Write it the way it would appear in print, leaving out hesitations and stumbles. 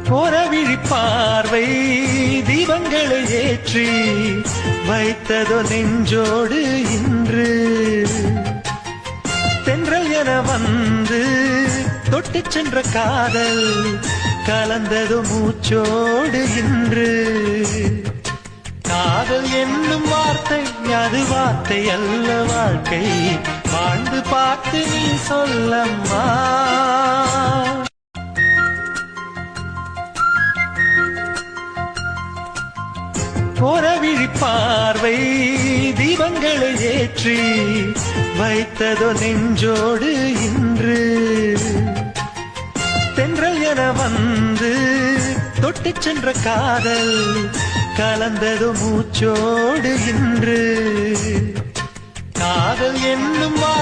போற விழிப்பார்வை தீபங்களை ஏற்றி வைத்ததோ நெஞ்சோடு இன்று தென்றல் என வந்து தொட்டு சென்ற காதல் கலந்ததோ மூச்சோடு இன்று காதல் என்னும் வார்த்தை அது வார்த்தை அல்ல வாழ்க்கை வாழ்ந்து பார்த்து நீ சொல்லம்மா போற விழிப்பார்வை தீபங்களை ஏற்றி வைத்ததோ நெஞ்சோடு இன்று தென்றல் என வந்து தொட்டு சென்ற காதல் கலந்ததோ மூச்சோடு இன்று காதல் என்னும் வார்த்தை